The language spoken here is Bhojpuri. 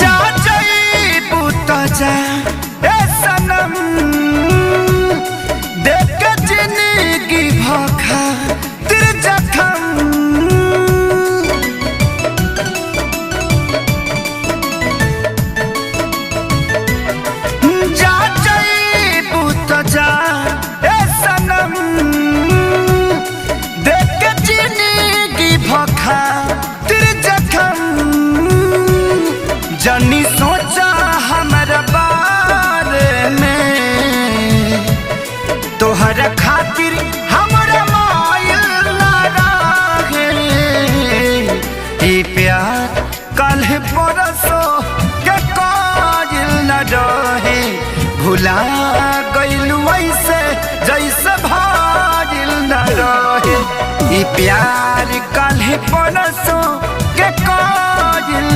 जा जईबू त जा ए सनम, देख के जिंदगी भखा तेरे जखम। जा जईबू त जा ए सनम, देख के जिंदगी भखा तेरे जखम। जनी सोचा हमारा बारे में, तोहरा खातिर हमारा मायल लागे। ई प्यार कल परसों के कायल न रहे, भुला गइल वैसे जैसे भागिल न रहे। ई प्यार कल परसों के कायल